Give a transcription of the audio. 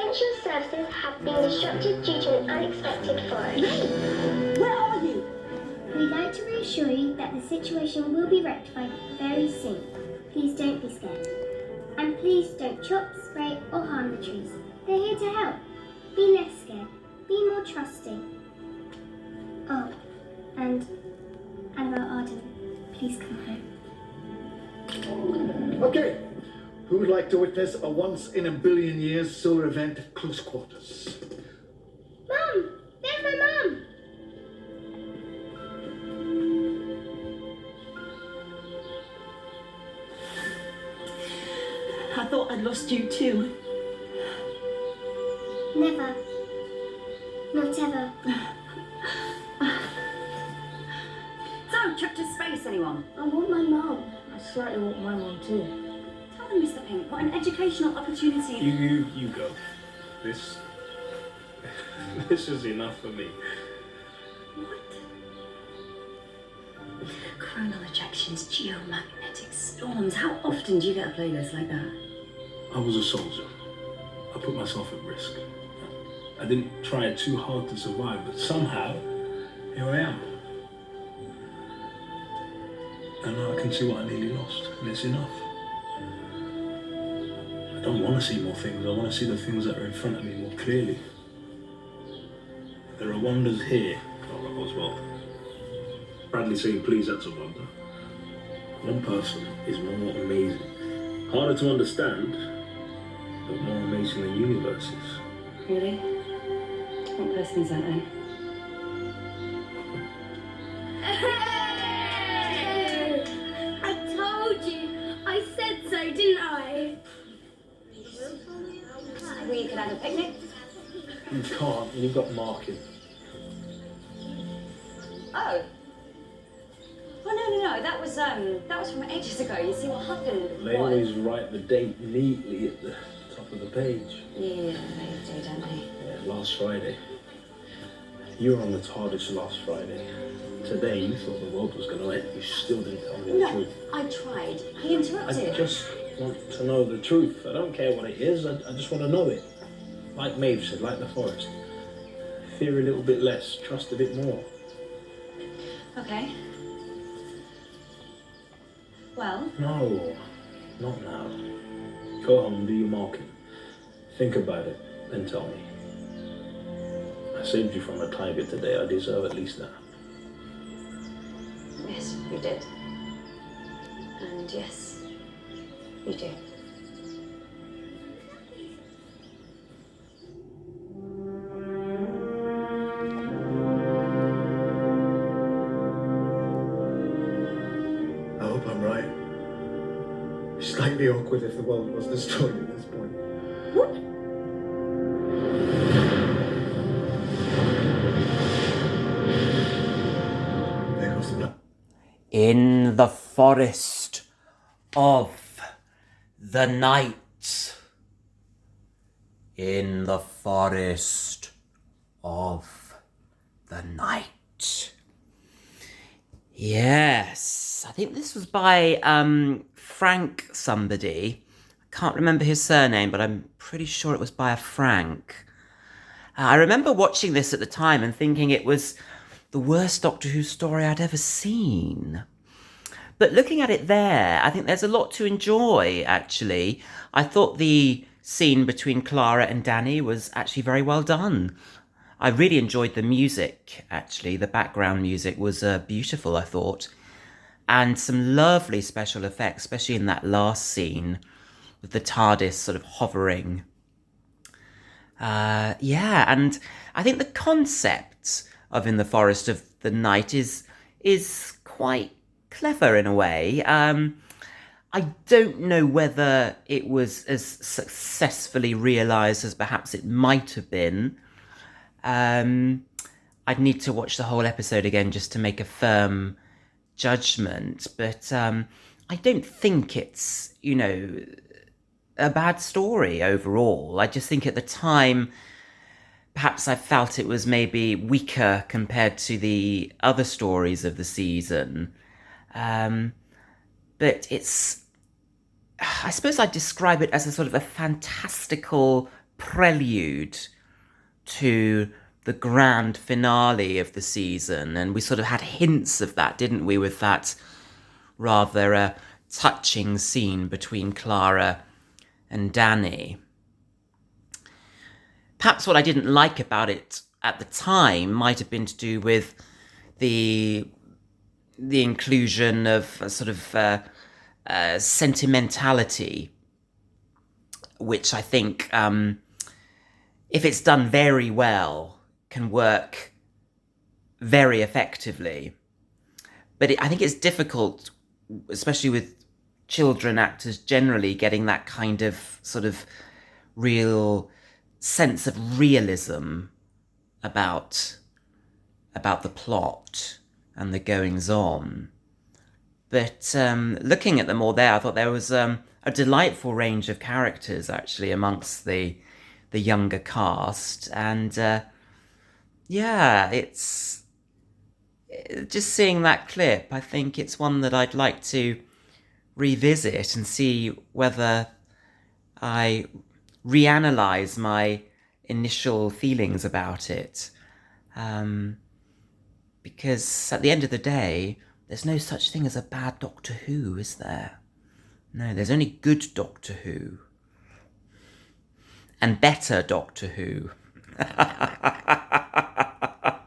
essential services have been disrupted due to an unexpected forest. Where are you? We'd like to reassure you that the situation will be rectified very soon. Please don't be scared. And please don't chop, spray or harm the trees. They're here to help. Be less scared. Be more trusting. Oh, and Annabelle Arden, please come home. Okay, who would like to witness a once-in-a-billion-years solar event at close quarters? Mum! There's my mum! I thought I'd lost you too. Never. Not ever. So, trip to space, anyone? I want my mum. I slightly want my mum too. Tell them, Mr. Pink, what an educational opportunity. You go. This is enough for me. What? Coronal ejections, geomagnetic storms. How often do you get a playlist like that? I was a soldier. I put myself at risk. I didn't try too hard to survive, but somehow, here I am. And now I can see what I nearly lost, and it's enough. I don't want to see more things. I want to see the things that are in front of me more clearly. There are wonders here. Oh, Oswald. Bradley saying, please, that's a wonder. One person is more amazing. Harder to understand, but more amazing than universes. Really? What person is that then? I told you. I said so, didn't I? We could have a picnic. You can't, you've got marking. Oh. Oh no, that was from ages ago. You see what happened? They always write the date neatly at the top of the page. Yeah, they do, don't they? Yeah, last Friday. You were on the TARDIS last Friday. Today you thought the world was going to end. You still didn't tell me the No, truth. I tried. He interrupted. I just want to know the truth. I don't care what it is. I just want to know it. Like Maeve said, like the forest. Fear a little bit less. Trust a bit more. Okay. Well? No, not now. Go home, do your marking. Think about it, then tell me. I saved you from a tiger today. I deserve at least that. Yes, you did. And yes, you do. I hope I'm right. It's slightly awkward if the world was destroyed at this point. What? There goes the blood. In the forest of the night. In the forest of the night. Yes, I think this was by Frank somebody. I can't remember his surname, but I'm pretty sure it was by a Frank. I remember watching this at the time and thinking it was the worst Doctor Who story I'd ever seen. But looking at it there, I think there's a lot to enjoy, actually. I thought the scene between Clara and Danny was actually very well done. I really enjoyed the music, actually. The background music was beautiful, I thought. And some lovely special effects, especially in that last scene with the TARDIS sort of hovering. Yeah, and I think the concept of In the Forest of the Night is quite clever in a way. I don't know whether it was as successfully realised as perhaps it might have been. I'd need to watch the whole episode again just to make a firm judgment, but I don't think it's, a bad story overall. I just think at the time, perhaps I felt it was maybe weaker compared to the other stories of the season. But it's, I suppose I'd describe it as a sort of a fantastical prelude to the grand finale of the season, and we sort of had hints of that, didn't we, with that rather touching scene between Clara and Danny. Perhaps what I didn't like about it at the time might have been to do with the inclusion of a sort of sentimentality, which I think, if it's done very well, can work very effectively. But I think it's difficult, especially with children actors generally, getting that kind of sort of real sense of realism about the plot and the goings-on. But looking at them all there, I thought there was a delightful range of characters, actually, amongst the younger cast. And yeah, it's just seeing that clip, I think it's one that I'd like to revisit and see whether I reanalyze my initial feelings about it. Because at the end of the day, there's no such thing as a bad Doctor Who, is there? No, there's only good Doctor Who. And better Doctor Who.